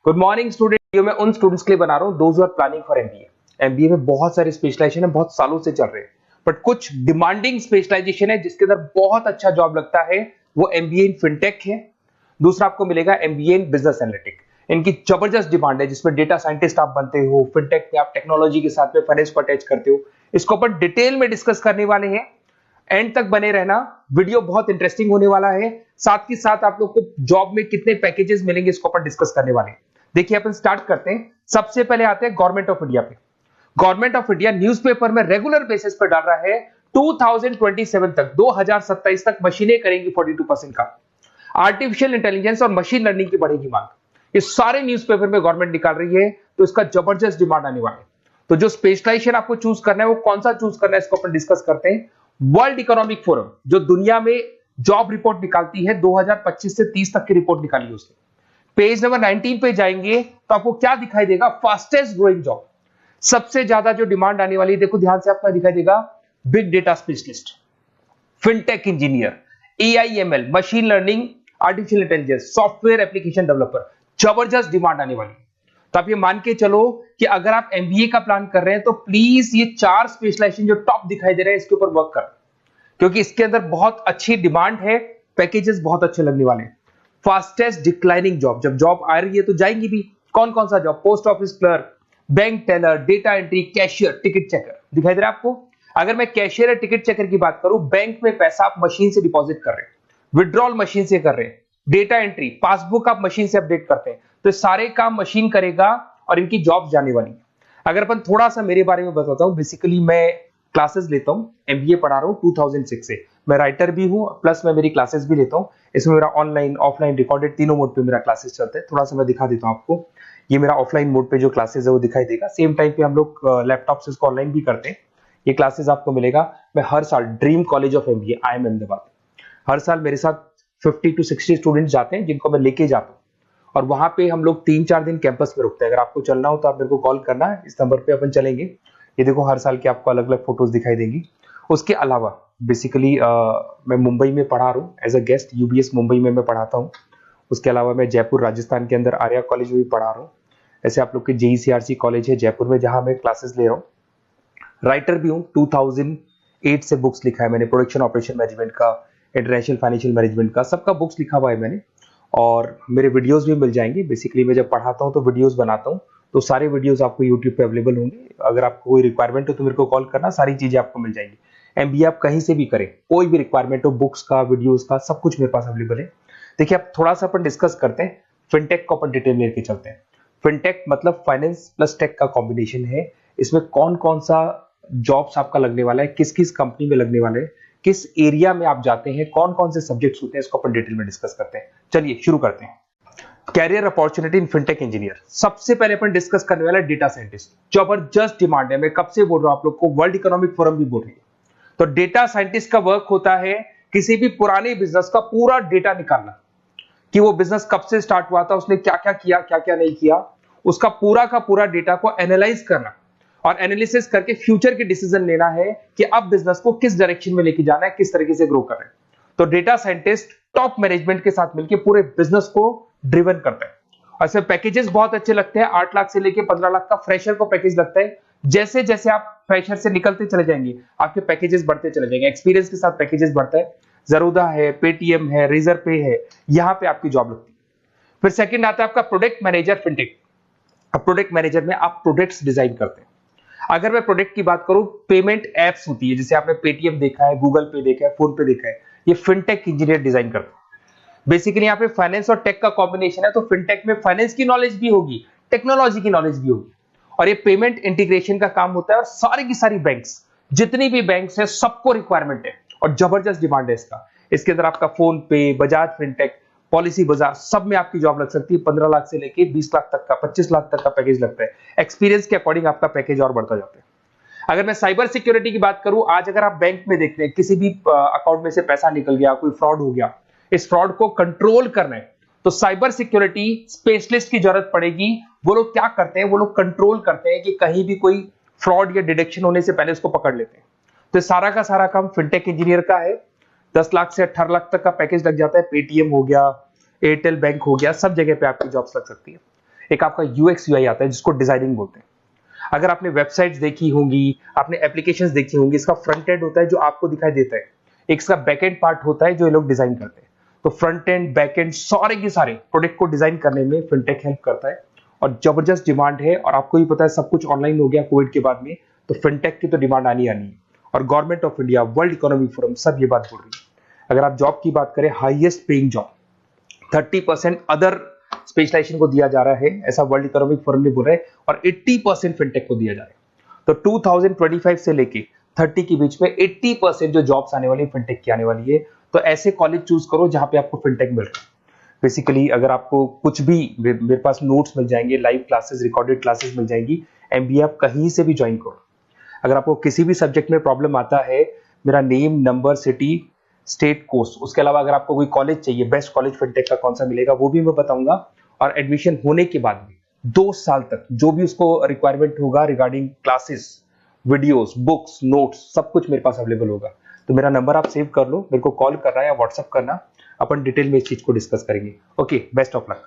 Good morning student. मैं उन students के लिए बना रहा हूँ those who are planning for MBA. MBA में बहुत सारे स्पेशलाइजेशन है, बहुत सालों से चल रहे हैं, बट कुछ डिमांडिंग स्पेशलाइजेशन है जिसके अंदर बहुत अच्छा जॉब लगता है, वो एमबीए इन फिनटेक है। दूसरा आपको मिलेगा एमबीए इन बिजनेस एनालिटिक। इनकी जबरदस्त डिमांड है, जिसमें डेटा साइंटिस्ट आप बनते हो, फिनटेक में आप टेक्नोलॉजी के साथ में फाइनेंस को अटैच करते हो। इसको अपन डिटेल में डिस्कस करने वाले हैं, एंड तक बने रहना, वीडियो बहुत इंटरेस्टिंग होने वाला है। साथ ही साथ आप लोग को जॉब में कितने पैकेजेस मिलेंगे इसको अपन डिस्कस करने वाले हैं। देखिए अपन स्टार्ट करते हैं। सबसे पहले आते हैं गवर्नमेंट ऑफ इंडिया पे। गवर्नमेंट ऑफ इंडिया न्यूज़पेपर में रेगुलर बेसिस पर डाल रहा है 2027 तक, 2027 तक मशीनें करेंगी 42% का। आर्टिफिशियल इंटेलिजेंस और मशीन लर्निंग की बढ़ेगी मांग। ये सारे न्यूज़पेपर में गवर्नमेंट निकाल रही है, तो इसका जबरदस्त डिमांड आने वाला है। तो जो स्पेशलाइजेशन आपको चूज करना है वो कौन सा चूज करना है इसको अपन डिस्कस करते हैं। वर्ल्ड इकोनॉमिक फोरम जो दुनिया में जॉब रिपोर्ट निकालती है, 2025 से 30 तक की रिपोर्ट निकाली है उसने। पेज नंबर 19 पे जाएंगे तो आपको क्या दिखाई देगा, फास्टेस्ट ग्रोइंग जॉब, सबसे ज्यादा जो डिमांड आने वाली है, देखो ध्यान से आपका दिखाई देगा, big data specialist, fintech engineer, AIML, machine learning, artificial intelligence, software application developer, जबरदस्त डिमांड आने वाली है। तो आप ये मान के चलो कि अगर आप एमबीए का प्लान कर रहे हैं तो प्लीज ये 4 स्पेशलाइजेशन जो टॉप दिखाई दे रहे हैं इसके ऊपर वर्क कर, क्योंकि इसके अंदर बहुत अच्छी डिमांड है, पैकेजेस बहुत अच्छे लगने वाले हैं। फास्टेस्ट डिक्लाइनिंग जॉब, जब जॉब आ रही है तो जाएंगी भी। कौन कौन सा job, post office clerk, bank teller, data entry, cashier, ticket checker, दिखाई दे रहा है आपको। अगर मैं कैशियर या टिकट चेकर की बात करूं, बैंक में पैसा आप मशीन से डिपॉजिट कर रहे हैं, विड्रॉल मशीन से कर रहे हैं, डेटा एंट्री, पासबुक आप मशीन से अपडेट करते हैं, तो सारे काम मशीन करेगा और इनकी जॉब जाने वाली है। अगर अपन थोड़ा सा मेरे बारे में बताता हूं, बेसिकली मैं क्लासेस लेता हूं, एमबीए पढ़ा रहा हूं 2006 से। मैं राइटर भी हूं, प्लस मैं मेरी क्लासेस भी लेता हूं। इसमें मेरा ऑनलाइन, ऑफलाइन, रिकॉर्डेड तीनों मोड पे मेरा क्लासेस चलते हैं। थोड़ा सा मैं दिखा देता हूं आपको। ये मेरा ऑफलाइन मोड पे जो क्लासेस है वो दिखाई देगा। सेम टाइम पे हम लोग लैपटॉप से इसको ऑनलाइन भी करते हैं। ये क्लासेस आपको मिलेगा। मैं हर साल dream college of MBA, I M Ahmedabad, हर साल मेरे साथ 50 to 60 स्टूडेंट्स जाते हैं, जिनको मैं लेके जाता हूँ, और वहां पे हम लोग 3-4 दिन कैंपस में रुकते हैं। अगर आपको चलना हो तो आप मेरे को कॉल करना है, इस नंबर पे अपन चलेंगे। ये देखो हर साल की आपको अलग अलग फोटोज दिखाई देंगी। उसके अलावा बेसिकली मैं मुंबई में पढ़ा रहा हूँ as a guest, UBS Mumbai में मैं पढ़ाता हूँ। उसके अलावा मैं जयपुर राजस्थान के अंदर आर्या कॉलेज में भी पढ़ा रहा हूँ। ऐसे आप लोग के जेईसीआरसी कॉलेज है जयपुर में, जहां मैं क्लासेस ले रहा हूँ। राइटर भी हूँ, 2008 से बुक्स लिखा है मैंने, प्रोडक्शन ऑपरेशन मैनेजमेंट का, इंटरनेशनल फाइनेंशियल मैनेजमेंट का, सबका बुक्स लिखा हुआ है मैंने। और मेरे वीडियोस भी मिल जाएंगे। बेसिकली मैं जब पढ़ाता हूँ तो वीडियोस बनाता हूँ, तो सारे वीडियोस आपको यूट्यूब पे अवेलेबल होंगे। अगर आपको कोई रिक्वायरमेंट हो तो मेरे को कॉल करना, सारी चीजें आपको मिल जाएंगी। एमबीए आप कहीं से भी करें, कोई भी रिक्वायरमेंट हो, बुक्स का, वीडियोस का, सब कुछ मेरे पास अवेलेबल है। देखिए अब थोड़ा सा अपन डिस्कस करते हैं, फिनटेक को अपन डिटेल में लेके चलते हैं। फिनटेक मतलब फाइनेंस प्लस टेक का कॉम्बिनेशन है। इसमें कौन कौन सा जॉब्स आपका लगने वाला है, किस किस कंपनी में लगने वाले हैं, किस एरिया में आप जाते हैं, कौन कौन से सब्जेक्ट्स होते हैं, इसको अपन डिटेल में डिस्कस करते हैं। चलिए शुरू करते हैं। Career opportunity in fintech engineer. सबसे पहले अपन डिस्कस करने वाला है डेटा साइंटिस्ट। जबरदस्त डिमांड है, मैं कब से बोल रहा हूं आप लोग को, वर्ल्ड इकोनॉमिक फोरम भी बोल रही है। तो डेटा साइंटिस्ट का वर्क होता है किसी भी पुराने बिजनेस का पूरा डेटा निकालना, कि वो बिजनेस कब से स्टार्ट हुआ था, उसने क्या क्या किया, क्या क्या नहीं किया, उसका पूरा का पूरा डेटा को एनालाइज करना और एनालिसिस करके फ्यूचर के डिसीजन लेना है कि अब बिजनेस को किस डायरेक्शन में लेके जाना है, किस तरीके से ग्रो करना है। तो डेटा साइंटिस्ट टॉप मैनेजमेंट के साथ मिलकर पूरे बिजनेस को ड्रिवन करता है। और इसमें पैकेजेस बहुत अच्छे लगते हैं। 8 लाख से लेके 15 लाख का फ्रेशर को पैकेज लगता है। जैसे जैसे आप फ्रेशर से निकलते चले जाएंगे, आपके पैकेजेस बढ़ते चले जाएंगे, एक्सपीरियंस के साथ पैकेजेस बढ़ता है। जरूदा है, पेटीएम है, रेजर पे है, यहां पे आपकी जॉब लगती है। फिर सेकंड आता है आपका प्रोडक्ट मैनेजर फिनटेक। अब प्रोडक्ट मैनेजर में आप प्रोडक्ट्स डिजाइन करते हैं। अगर मैं प्रोडक्ट की बात करूं, पेमेंट एप्स होती है, जैसे आपने पेटीएम देखा है, गूगल पे देखा है, फोन पे देखा है, ये फिनटेक इंजीनियर डिजाइन करते हैं। बेसिकली यहाँ पे फाइनेंस और टेक का कॉम्बिनेशन है, तो फिनटेक में फाइनेंस की नॉलेज भी होगी, टेक्नोलॉजी की नॉलेज भी होगी, और ये पेमेंट इंटीग्रेशन का काम होता है। और सारी की सारी बैंक्स, जितनी भी बैंक्स है, सबको रिक्वायरमेंट है और जबरदस्त डिमांड है इसका। इसके अंदर आपका फोन पे, बजाज फिनटेक, पॉलिसी बाजार, सब में आपकी जॉब लग सकती है। 15 लाख से लेके 20 लाख तक का, 25 लाख तक का पैकेज लगता है। एक्सपीरियंस के अकॉर्डिंग आपका पैकेज और बढ़ता जाता है। अगर मैं साइबर सिक्योरिटी की बात करूं, आज अगर आप बैंक में देखते हैं किसी भी अकाउंट में से पैसा निकल गया, कोई फ्रॉड हो गया, इस फ्रॉड को कंट्रोल करना है तो साइबर सिक्योरिटी स्पेशलिस्ट की जरूरत पड़ेगी। वो लोग क्या करते हैं, वो लोग कंट्रोल करते हैं कि कहीं भी कोई फ्रॉड या डिटेक्शन होने से पहले उसको पकड़ लेते हैं। तो सारा का सारा काम फिनटेक इंजीनियर का है। 10 लाख से 18 लाख तक का पैकेज लग जाता है। पेटीएम हो गया, एयरटेल बैंक हो गया, सब जगह पे आपकी जॉब्स लग सकती है। एक आपका यूएक्स यूआई आता है जिसको डिजाइनिंग बोलते हैं। अगर आपने वेबसाइट्स देखी होंगी, आपने एप्लीकेशंस देखी होंगी, इसका फ्रंट एंड होता है जो आपको दिखाई देता है, एक इसका बैक एंड पार्ट होता है जो ये लोग डिजाइन करते हैं। तो फ्रंट एंड बैक एंड सारे के सारे प्रोडक्ट को डिजाइन करने में फिनटेक हेल्प करता है और जबरदस्त डिमांड है। और आपको ही पता है सब कुछ ऑनलाइन हो गया कोविड के बाद में, तो फिनटेक की तो डिमांड आनी है। और government of India, world economic forum सब ये बात बोल रही है। अगर आप जॉब की बात करें, highest paying job 30% other specialization को दिया जा रहा है, ऐसा वर्ल्ड इकोनॉमिक फोरम ने बोला है, और 80% फिनटेक को दिया जा रहा है। तो 2025 से लेके 30 के बीच में 80% जो जॉब्स आने वाली है फिनटेक की आने वाली है। तो ऐसे कॉलेज चूज करो जहां पे आपको फिनटेक मिल रहा है। बेसिकली अगर आपको कुछ भी, मेरे पास नोट्स मिल जाएंगे, लाइव क्लासेस, रिकॉर्डेड क्लासेस मिल जाएंगी, एमबीए आप कहीं से भी ज्वाइन करो। अगर आपको किसी भी सब्जेक्ट में प्रॉब्लम आता है, मेरा name, number, city, state, course, उसके अलावा अगर आपको कोई कॉलेज चाहिए, बेस्ट कॉलेज फिनटेक का कौन सा मिलेगा वो भी मैं बताऊंगा। और एडमिशन होने के बाद भी 2 साल तक जो भी उसको रिक्वायरमेंट होगा regarding classes, videos, books, notes, सब कुछ मेरे पास अवेलेबल होगा। तो मेरा नंबर आप सेव कर लो, मेरे को कॉल करना या व्हाट्सएप करना, अपन डिटेल में इस चीज को डिस्कस करेंगे। Okay, best of luck.